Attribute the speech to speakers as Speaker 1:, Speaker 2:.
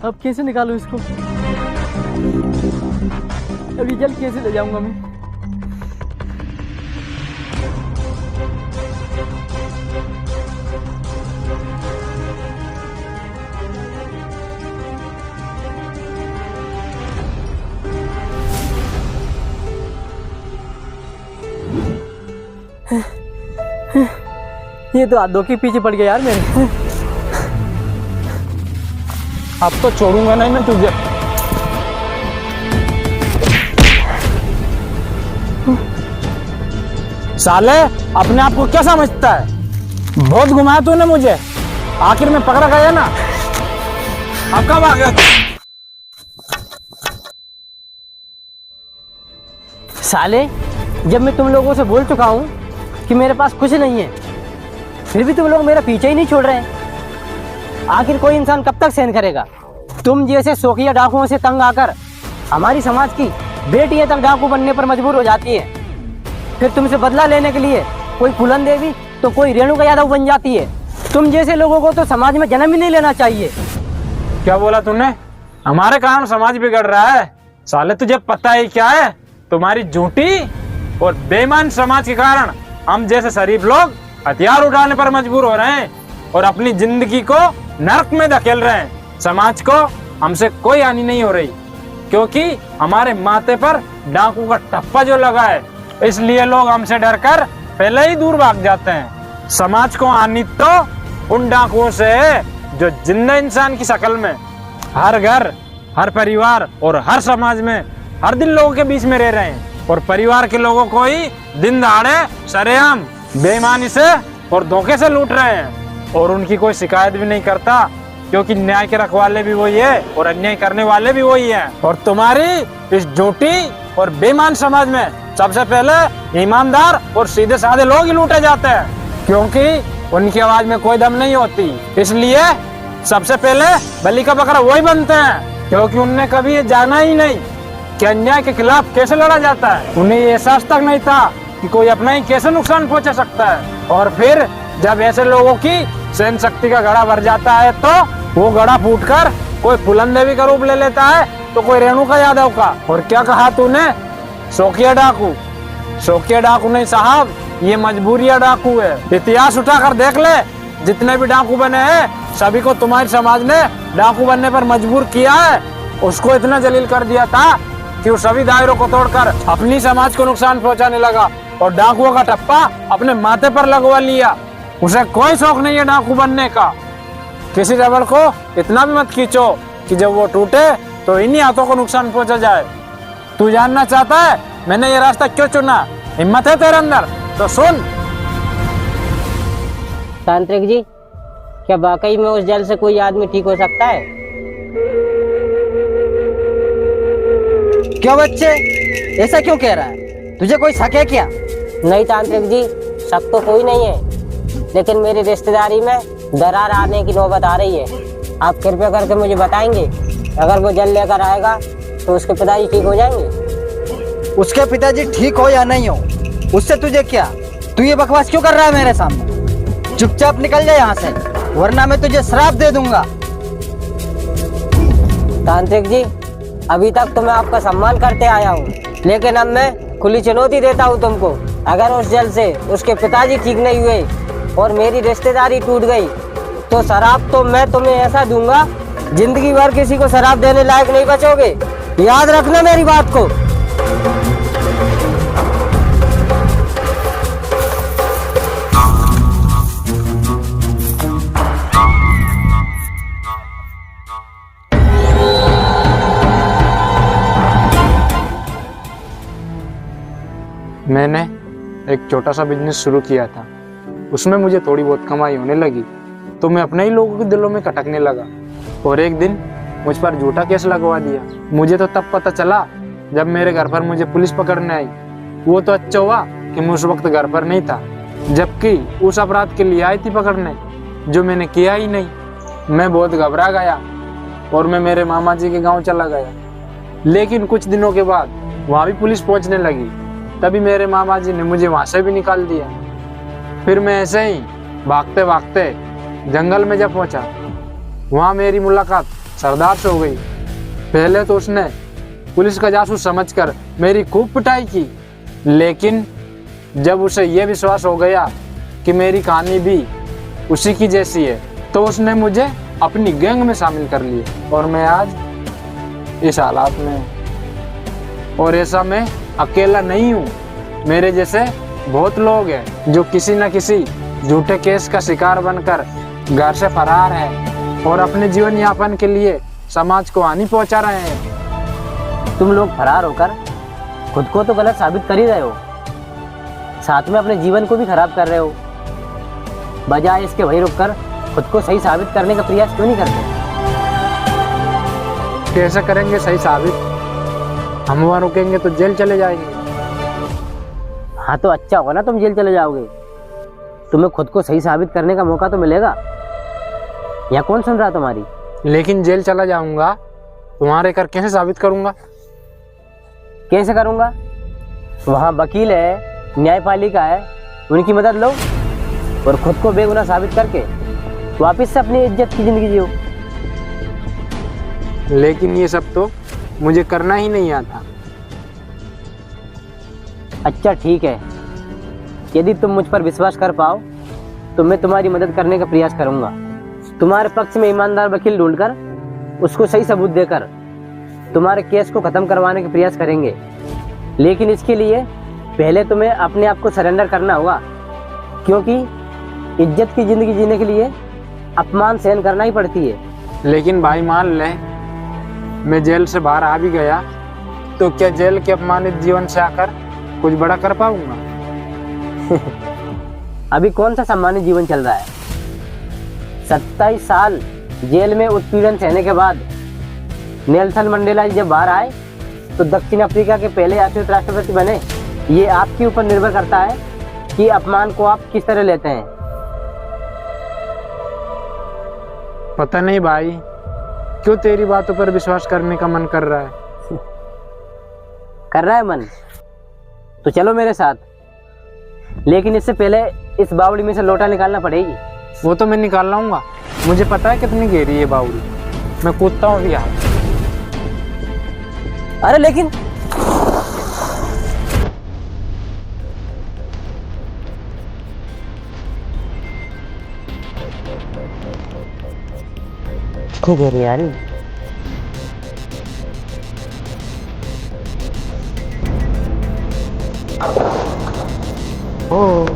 Speaker 1: अब कैसे निकालूं इसको? अभी जल कैसे ले जाऊंगा मैं? ये तो हाथों के पीछे पड़ गया यार मेरे।
Speaker 2: अब तो छोड़ूंगा नहीं मैं तुझे। साले अपने आप को क्या समझता है? बहुत घुमाया तूने मुझे, आखिर में पकड़ा गया ना। अब कब आ गया?
Speaker 1: साले, जब मैं तुम लोगों से बोल चुका हूँ कि मेरे पास कुछ नहीं है, फिर भी तुम लोग मेरा पीछे ही नहीं छोड़ रहे हैं। आखिर कोई इंसान कब तक सहन करेगा? तुम जैसे शौकिया डाकुओं से तंग आकर हमारी समाज की बेटियां तक डाकू बनने पर मजबूर हो जाती है। फिर तुमसे बदला लेने के लिए कोई फूलन देवी तो कोई रेणुका यादव बन जाती है। तुम जैसे लोगों को तो समाज में जन्म ही नहीं लेना चाहिए।
Speaker 2: क्या बोला तूने? हमारे कारण समाज बिगड़ रहा है? साले तुझे पता ही क्या है? तुम्हारी झूठी और बेईमान समाज के कारण हम जैसे शरीफ लोग हथियार उठाने पर मजबूर हो रहे हैं और अपनी जिंदगी को नरक में धकेल रहे हैं। समाज को हमसे कोई हानि नहीं हो रही, क्योंकि हमारे माथे पर डाकू का टप्पा जो लगा है, इसलिए लोग हमसे डरकर पहले ही दूर भाग जाते हैं। समाज को हानि तो उन डाकुओं से है जो जिंदा इंसान की शक्ल में हर घर, हर परिवार और हर समाज में हर दिन लोगों के बीच में रह रहे हैं और परिवार के लोगों को ही दिन दहाड़े सरेआम बेईमानी से और धोखे से लूट रहे हैं और उनकी कोई शिकायत भी नहीं करता, क्योंकि न्याय के रखवाले भी वही है और अन्याय करने वाले भी वही हैं। और तुम्हारी इस झूठी और बेईमान समाज में सबसे पहले ईमानदार और सीधे साधे लोग ही लूटे जाते हैं, क्योंकि उनकी आवाज में कोई दम नहीं होती। इसलिए सबसे पहले बलि का बकरा वही बनते हैं, क्योंकि उनने कभी ये जाना ही नहीं कि अन्याय के खिलाफ कैसे लड़ा जाता है। उन्हें ये एहसास तक नहीं था कि कोई अपना ही कैसे नुकसान पहुंचा सकता है। और फिर जब ऐसे लोगों की सहन शक्ति का घड़ा भर जाता है तो वो घड़ा फूटकर कोई फूलन देवी का रूप ले लेता है तो कोई रेणुका यादव का। और क्या कहा तूने? शौकिया डाकू? शौकिया डाकू नहीं साहब, ये मजबूरिया डाकू है। इतिहास उठाकर देख ले, जितने भी डाकू बने हैं सभी को तुम्हारी समाज ने डाकू बनने पर मजबूर किया है। उसको इतना जलील कर दिया था कि वो सभी दायरों को तोड़कर अपनी समाज को नुकसान पहुंचाने लगा और डाकुओं का टप्पा अपने माथे पर लगवा लिया। उसे कोई शौक नहीं है डाकू बनने का। किसी रबड़ को इतना भी मत खींचो कि जब वो टूटे तो इन्हीं हाथों को नुकसान पहुंचा जाए। तू जानना चाहता है मैंने ये रास्ता क्यों चुना? हिम्मत है तेरे अंदर तो सुन।
Speaker 3: तांत्रिक जी, क्या वाकई में उस जल से कोई आदमी ठीक हो सकता है?
Speaker 1: क्यों बच्चे, ऐसा क्यों कह रहा है? तुझे कोई शक है क्या?
Speaker 3: नहीं तांत्रिक जी, शक तो कोई नहीं है, लेकिन मेरी रिश्तेदारी में दरार आने की नौबत आ रही है। आप कृपया करके मुझे बताएंगे, अगर वो जल लेकर आएगा तो उसके पिताजी ठीक हो जाएंगे?
Speaker 1: उसके पिताजी ठीक हो या नहीं हो, उससे तुझे क्या? तू ये बकवास क्यों कर रहा है मेरे सामने? चुपचाप निकल जा यहाँ से, वरना मैं तुझे श्राप दे दूंगा।
Speaker 3: तांत्रिक जी, अभी तक तो मैं आपका सम्मान करते आया हूँ, लेकिन अब मैं खुली चुनौती देता हूँ तुमको। अगर उस जल से उसके पिताजी ठीक नहीं हुए और मेरी रिश्तेदारी टूट गई तो शराब तो मैं तुम्हें ऐसा दूंगा, जिंदगी भर किसी को शराब देने लायक नहीं बचोगे। याद रखना मेरी बात को।
Speaker 2: मैंने एक छोटा सा बिजनेस शुरू किया था, उसमें मुझे थोड़ी बहुत कमाई होने लगी तो मैं अपने ही लोगों के दिलों में खटकने लगा और एक दिन मुझ पर झूठा केस लगवा दिया। मुझे तो तब पता चला जब मेरे घर पर मुझे पुलिस पकड़ने आई। वो तो अच्छा हुआ कि मैं उस वक्त घर पर नहीं था, जबकि उस अपराध के लिए आई थी पकड़ने जो मैंने किया ही नहीं। मैं बहुत घबरा गया और मैं मेरे मामा जी के गाँव चला गया, लेकिन कुछ दिनों के बाद वहाँ भी पुलिस पहुँचने लगी। तभी मेरे मामा जी ने मुझे वहाँ से भी निकाल दिया। फिर मैं ऐसे ही भागते भागते जंगल में जब पहुंचा, वहाँ मेरी मुलाकात सरदार हो गई। पहले तो उसने पुलिस का जासूस समझकर मेरी खूब पिटाई की, लेकिन जब उसे यह विश्वास हो गया कि मेरी कहानी भी उसी की जैसी है, तो उसने मुझे अपनी गैंग में शामिल कर लिया और मैं आज इस हालात में हूं। और ऐसा मैं अकेला नहीं हूँ, मेरे जैसे बहुत लोग हैं जो किसी न किसी झूठे केस का शिकार बनकर घर से फरार है और अपने जीवन यापन के लिए समाज को हानि पहुंचा रहे हैं।
Speaker 1: तुम लोग फरार होकर खुद को तो गलत साबित कर ही रहे हो, साथ में अपने जीवन को भी खराब कर रहे हो। बजाय इसके वहीं रुककर खुद को सही साबित करने का प्रयास क्यों नहीं करते?
Speaker 2: कैसे करेंगे सही साबित? हम वहाँ रुकेंगे तो जेल चले जाएंगे।
Speaker 1: हाँ तो अच्छा होगा ना, तुम जेल चले जाओगे, तुम्हें खुद को सही साबित करने का मौका तो मिलेगा। यहाँ कौन सुन रहा तुम्हारी?
Speaker 2: लेकिन जेल चला जाऊंगा, तुम्हारे कर कैसे साबित करूंगा?
Speaker 1: कैसे करूँगा? वहाँ वकील है, न्यायपालिका है, उनकी मदद लो और खुद को बेगुनाह साबित करके वापस से अपनी इज्जत की जिंदगी जियो।
Speaker 2: लेकिन ये सब तो मुझे करना ही नहीं आता।
Speaker 1: अच्छा ठीक है, यदि तुम मुझ पर विश्वास कर पाओ तो मैं तुम्हारी मदद करने का प्रयास करूंगा। तुम्हारे पक्ष में ईमानदार वकील ढूंढकर उसको सही सबूत देकर तुम्हारे केस को खत्म करवाने का प्रयास करेंगे। लेकिन इसके लिए पहले तुम्हें अपने आप को सरेंडर करना होगा, क्योंकि इज्जत की जिंदगी जीने के लिए अपमान सहन करना ही पड़ती है।
Speaker 2: लेकिन भाई मान ले मैं जेल से बाहर आ भी गया, तो क्या जेल के अपमानित जीवन से आकर कुछ बड़ा कर पाऊंगा?
Speaker 1: अभी कौन सा सम्मानित जीवन चल रहा है? 27 साल जेल में उत्पीड़न सहने के बाद नेल्सन मंडेला जब बाहर आए तो दक्षिण अफ्रीका के पहले आश्रित राष्ट्रपति बने। ये आपके ऊपर निर्भर करता है कि अपमान को आप किस तरह लेते हैं।
Speaker 2: पता नहीं भाई, क्यों तेरी बातों पर विश्वास करने का मन कर रहा है।
Speaker 1: कर रहा है मन? तो चलो मेरे साथ, लेकिन इससे पहले इस बावड़ी में से लोटा निकालना पड़ेगी।
Speaker 2: वो तो मैं निकाल लाऊंगा, मुझे पता है कितनी गहरी है बावड़ी। मैं कूदता हूँ अभी।
Speaker 1: अरे लेकिन खूब गहरी यार। ओ